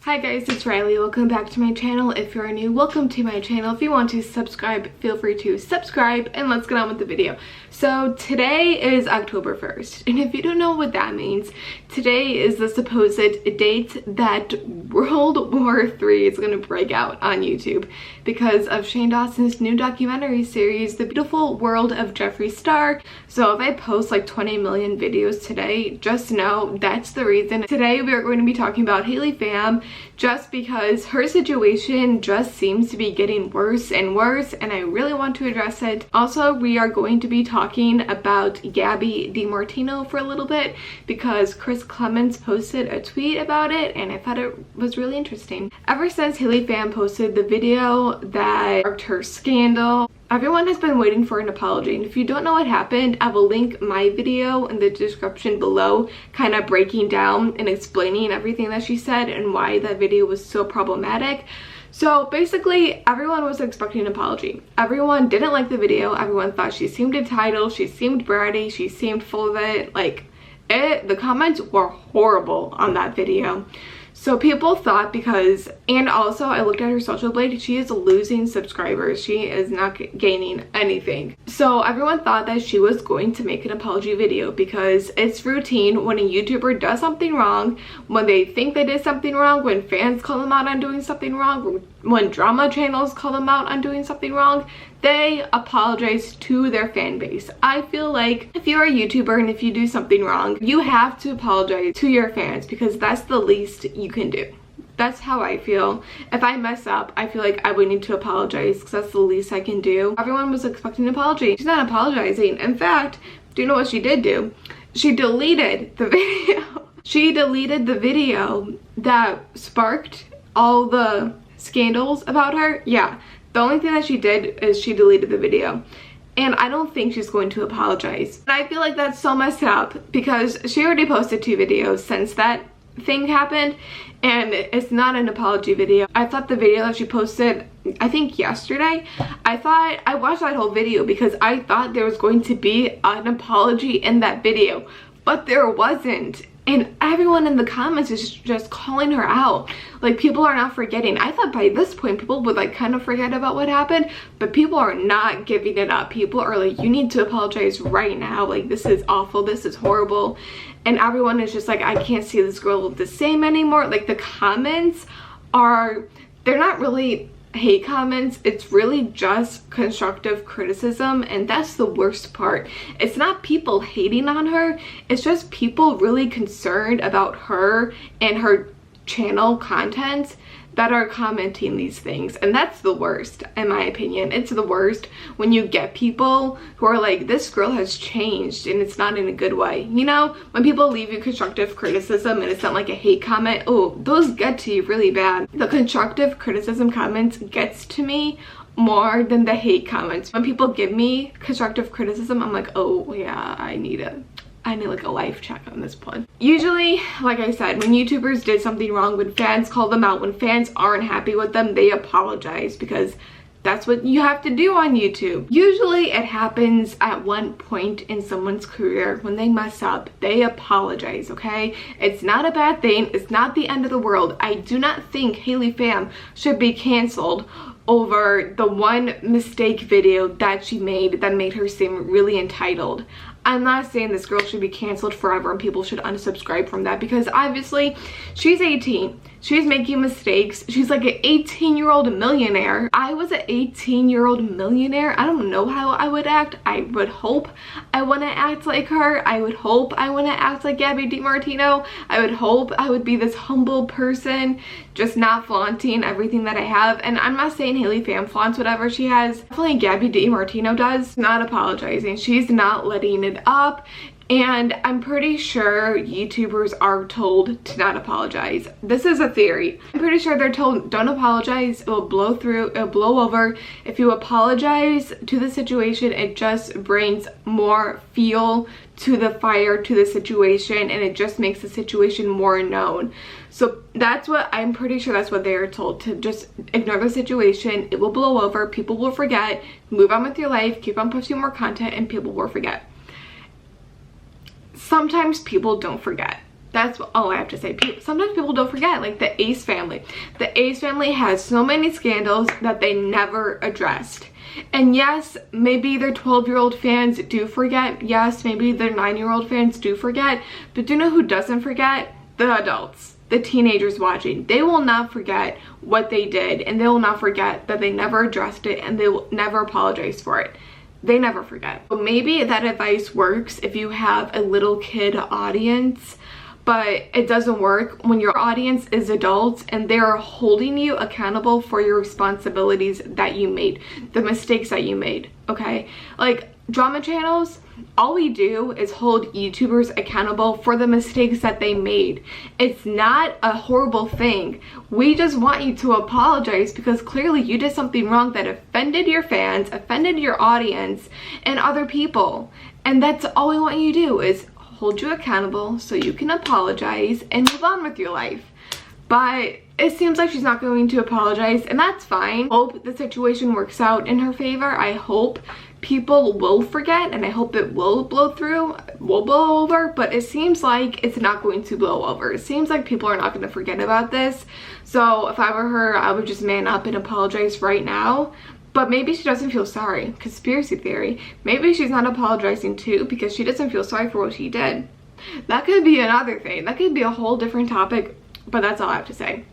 Hi guys, it's Riley. Welcome back to my channel. If you're new, welcome to my channel. If you want to subscribe, feel free to subscribe, and let's get on with the video. So today is October 1st, and if you don't know what that means, today is the supposed date that World War III is going to break out on YouTube because of Shane Dawson's new documentary series, The Beautiful World of Jeffree Star. So if I post like 20 million videos today, just know that's the reason. Today we are going to be talking about Pham, just because her situation just seems to be getting worse and worse, and I really want to address it. Also, we are going to be talking about Gabby DiMartino for a little bit because Chris Clements posted a tweet about it and I thought it was really interesting. Ever since Pham posted the video that sparked her scandal, everyone has been waiting for an apology, and if you don't know what happened, I will link my video in the description below, kind of breaking down and explaining everything that she said and why that video was so problematic. So basically, everyone was expecting an apology. Everyone didn't like the video. Everyone thought she seemed entitled, she seemed bratty, she seemed full of it. The comments were horrible on that video. So people thought because, and also I looked at her social blade, she is losing subscribers. She is not gaining anything. So everyone thought that she was going to make an apology video because it's routine when a YouTuber does something wrong, when they think they did something wrong, when fans call them out on doing something wrong, when drama channels call them out on doing something wrong, they apologize to their fan base. I feel like if you're a YouTuber and if you do something wrong, you have to apologize to your fans because that's the least you can do. That's how I feel. If I mess up, I feel like I would need to apologize because that's the least I can do. Everyone was expecting an apology. She's not apologizing. In fact, do you know what she did do? She deleted the video. She deleted the video that sparked all the scandals about her. Yeah. The only thing that she did is she deleted the video. And I don't think she's going to apologize. And I feel like that's so messed up because she already posted 2 videos since that thing happened. And it's not an apology video. I thought the video that she posted, I think yesterday, I watched that whole video because I thought there was going to be an apology in that video. But there wasn't. And everyone in the comments is just calling her out. Like, people are not forgetting. I thought by this point people would like kind of forget about what happened, but people are not giving it up. People are like, you need to apologize right now. Like, this is awful. This is horrible. And everyone is just like, I can't see this girl the same anymore. Like, the comments are, they're not really hate comments, it's really just constructive criticism, and that's the worst part. It's not people hating on her, it's just people really concerned about her and her channel content that are commenting these things, and that's the worst in my opinion. It's the worst when you get people who are like, this girl has changed, and it's not in a good way. You know, when people leave you constructive criticism and it's not like a hate comment, oh, those get to you really bad. The constructive criticism comments gets to me more than the hate comments. When people give me constructive criticism, I'm like, oh yeah, I need like a life check on this one. Usually, like I said, when YouTubers did something wrong, when fans call them out, when fans aren't happy with them, they apologize because that's what you have to do on YouTube. Usually it happens at one point in someone's career when they mess up, they apologize, okay? It's not a bad thing, it's not the end of the world. I do not think Pham should be canceled over the one mistake video that she made that made her seem really entitled. I'm not saying this girl should be canceled forever and people should unsubscribe from that because obviously she's 18. She's making mistakes. She's like an 18-year-old millionaire. I was an 18-year-old millionaire. I don't know how I would act. I would hope I want to act like her. I would hope I want to act like Gabby DiMartino. I would hope I would be this humble person, just not flaunting everything that I have. And I'm not saying Pham flaunts whatever she has. Definitely Gabby DiMartino does. Not apologizing. She's not letting it up. And I'm pretty sure YouTubers are told to not apologize. This is a theory. I'm pretty sure they're told, don't apologize, it will blow through, it'll blow over. If you apologize to the situation, it just brings more fuel to the fire, to the situation, and it just makes the situation more known. So that's what, I'm pretty sure that's what they are told, to just ignore the situation, it will blow over, people will forget, move on with your life, keep on posting more content, and people will forget. Sometimes people don't forget. That's all I have to say. Sometimes people don't forget, like the Ace family. The Ace family has so many scandals that they never addressed. And yes, maybe their 12-year-old fans do forget. Yes, maybe their 9-year-old fans do forget. But do you know who doesn't forget? The adults, the teenagers watching. They will not forget what they did, and they will not forget that they never addressed it, and they will never apologize for it. They never forget. So maybe that advice works if you have a little kid audience, but it doesn't work when your audience is adults and they're holding you accountable for your responsibilities that you made, the mistakes that you made, okay? Like drama channels, all we do is hold YouTubers accountable for the mistakes that they made. It's not a horrible thing. We just want you to apologize because clearly you did something wrong that offended your fans, offended your audience, and other people. And that's all we want you to do, is hold you accountable so you can apologize and move on with your life. But it seems like she's not going to apologize, and that's fine. Hope the situation works out in her favor. I hope people will forget, and I hope it will blow over, but it seems like it's not going to blow over. It seems like people are not going to forget about this. So if I were her, I would just man up and apologize right now. But maybe she doesn't feel sorry. Conspiracy theory. Maybe she's not apologizing too because she doesn't feel sorry for what she did. That could be another thing. That could be a whole different topic, but that's all I have to say.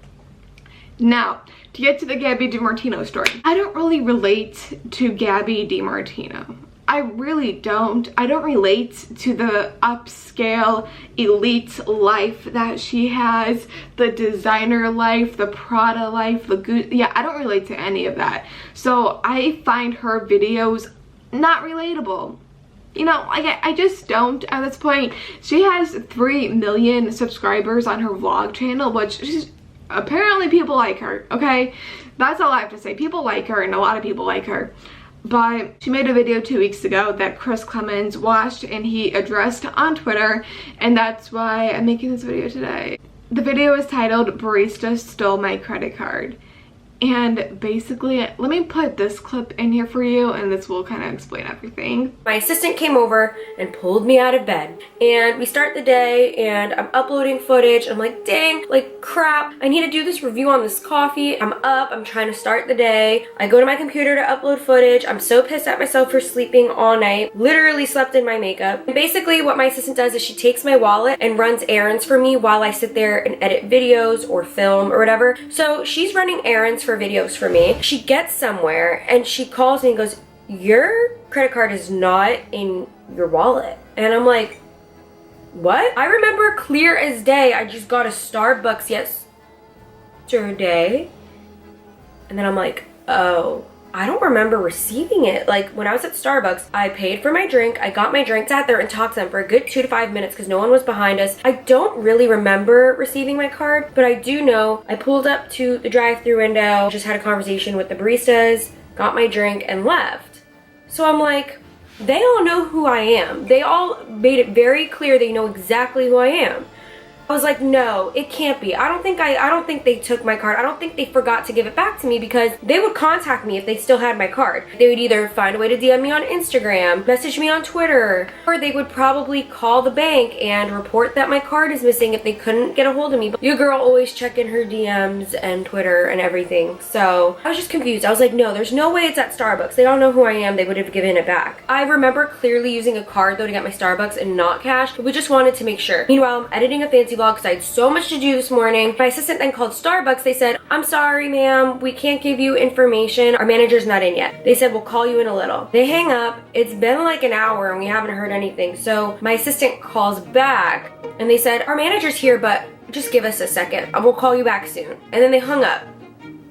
Now, to get to the Gabby DiMartino story. I don't really relate to Gabby DiMartino. I really don't. I don't relate to the upscale elite life that she has, the designer life, the Prada life, yeah, I don't relate to any of that. So I find her videos not relatable. You know, I just don't at this point. She has 3 million subscribers on her vlog channel, which she's, apparently people like her, okay? That's all I have to say. People like her, and a lot of people like her. But she made a video 2 weeks ago that Chris Clemens watched and he addressed on Twitter, and that's why I'm making this video today. The video is titled "Barista Stole My Credit Card." And basically, let me put this clip in here for you, and this will kind of explain everything. My assistant came over and pulled me out of bed, and we start the day, and I'm uploading footage. I'm like, dang, like crap, I need to do this review on this coffee. I'm up, I'm trying to start the day. I go to my computer to upload footage. I'm so pissed at myself for sleeping all night. Literally slept in my makeup. And basically what my assistant does is she takes my wallet and runs errands for me while I sit there and edit videos or film or whatever. So she's running errands for videos for me. She gets somewhere and she calls me and goes, "Your credit card is not in your wallet." And I'm like, what? I remember clear as day I just got a Starbucks yesterday. And then I'm like, oh, I don't remember receiving it. Like when I was at Starbucks, I paid for my drink, I got my drink, sat there and talked to them for a good 2 to 5 minutes because no one was behind us. I don't really remember receiving my card, but I do know I pulled up to the drive-thru window, just had a conversation with the baristas, got my drink and left. So I'm like, they all know who I am. They all made it very clear they know exactly who I am. I was like, no, it can't be. I don't think they took my card. I don't think they forgot to give it back to me because they would contact me if they still had my card. They would either find a way to DM me on Instagram, message me on Twitter, or they would probably call the bank and report that my card is missing if they couldn't get a hold of me. But your girl always checking her DMs and Twitter and everything. So I was just confused. I was like, no, there's no way it's at Starbucks. They all know who I am. They would have given it back. I remember clearly using a card though to get my Starbucks and not cash. But we just wanted to make sure. Meanwhile, I'm editing a fancy vlog because I had so much to do this morning. My assistant then called Starbucks. They said, "I'm sorry, ma'am, we can't give you information. Our manager's not in yet." They said, "We'll call you in a little." They hang up. It's been like an hour and we haven't heard anything. So my assistant calls back and they said, "Our manager's here, but just give us a second. We'll call you back soon." And then they hung up.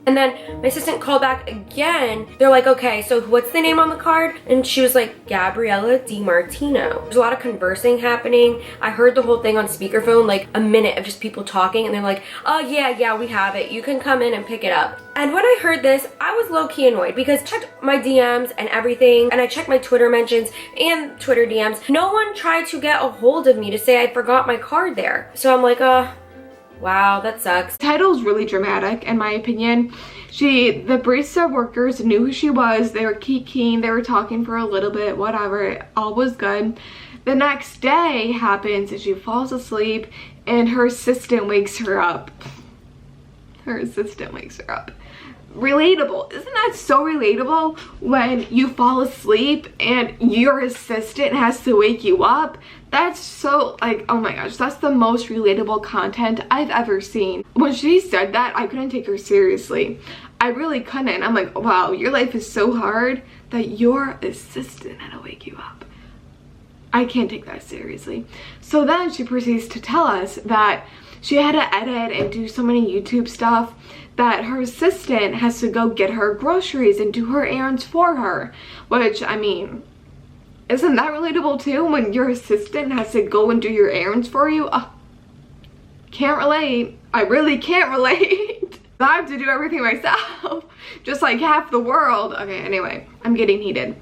And then my assistant called back again. They're like, "Okay, so what's the name on the card?" And she was like, "Gabriella DiMartino." There's a lot of conversing happening. I heard the whole thing on speakerphone, like a minute of just people talking, and they're like, "Oh yeah, we have it. You can come in and pick it up." And when I heard this, I was low-key annoyed because I checked my DMs and everything, and I checked my Twitter mentions and Twitter DMs. No one tried to get a hold of me to say I forgot my card there. So I'm like, wow, that sucks. The title is really dramatic, in my opinion. The barista workers knew who she was. They were keen. They were talking for a little bit, whatever. All was good. The next day happens and she falls asleep and her assistant wakes her up. Her assistant wakes her up. Relatable. Isn't that so relatable when you fall asleep and your assistant has to wake you up? That's so, like, oh my gosh, that's the most relatable content I've ever seen. When she said that, I couldn't take her seriously. I really couldn't. I'm like, wow, your life is so hard that your assistant had to wake you up. I can't take that seriously. So then she proceeds to tell us that she had to edit and do so many YouTube stuff that her assistant has to go get her groceries and do her errands for her. Which, I mean, isn't that relatable too, when your assistant has to go and do your errands for you? Can't relate. I really can't relate. I have to do everything myself, just like half the world. Okay, anyway, I'm getting heated.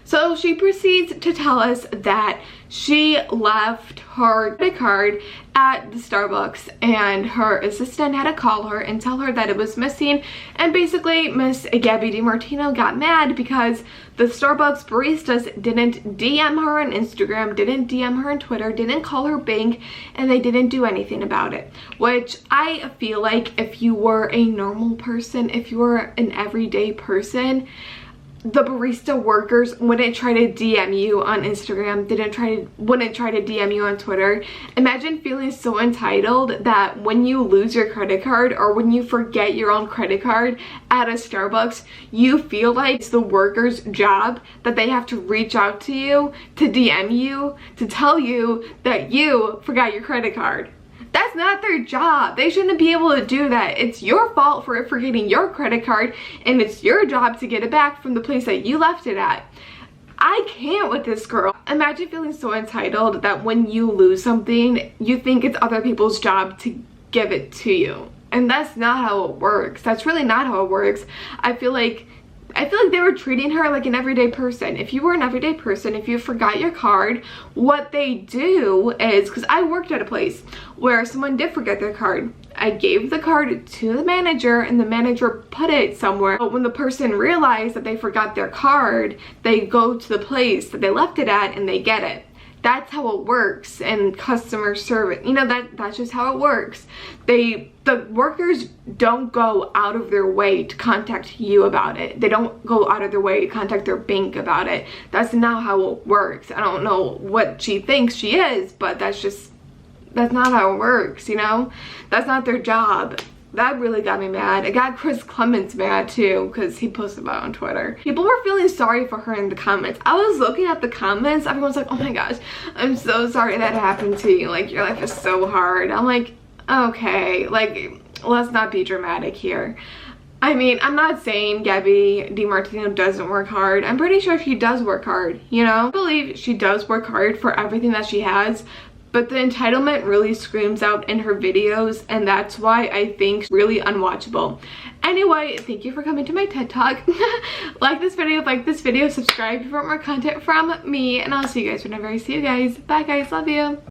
So she proceeds to tell us that she left her credit card at the Starbucks and her assistant had to call her and tell her that it was missing, and basically Miss Gabby DiMartino got mad because the Starbucks baristas didn't DM her on Instagram, didn't DM her on Twitter, didn't call her bank, and they didn't do anything about it. Which I feel like if you were a normal person, if you were an everyday person, the barista workers wouldn't try to DM you on Instagram, wouldn't try to DM you on Twitter. Imagine feeling so entitled that when you lose your credit card or when you forget your own credit card at a Starbucks, you feel like it's the worker's job that they have to reach out to you, to DM you, to tell you that you forgot your credit card. That's not their job. They shouldn't be able to do that. It's your fault for forgetting your credit card, and it's your job to get it back from the place that you left it at. I can't with this girl. Imagine feeling so entitled that when you lose something, you think it's other people's job to give it to you. And that's not how it works. That's really not how it works. I feel like they were treating her like an everyday person. If you were an everyday person, if you forgot your card, what they do is, because I worked at a place where someone did forget their card. I gave the card to the manager and the manager put it somewhere. But when the person realized that they forgot their card, they go to the place that they left it at and they get it. That's how it works in customer service. You know, that's just how it works. The workers don't go out of their way to contact you about it. They don't go out of their way to contact their bank about it. That's not how it works. I don't know what she thinks she is, but that's not how it works, you know? That's not their job. That really got me mad. It got Chris Clements mad too, because he posted about it on Twitter. People were feeling sorry for her in the comments. I was looking at the comments, everyone's like, oh my gosh, I'm so sorry that happened to you. Like, your life is so hard. I'm like, okay, like, let's not be dramatic here. I mean, I'm not saying Gabby DiMartino doesn't work hard. I'm pretty sure she does work hard, you know? I believe she does work hard for everything that she has, but the entitlement really screams out in her videos, and that's why I think really unwatchable. Anyway, thank you for coming to my TED Talk. Like this video, subscribe if you want more content from me, and I'll see you guys whenever I see you guys. Bye guys, love you.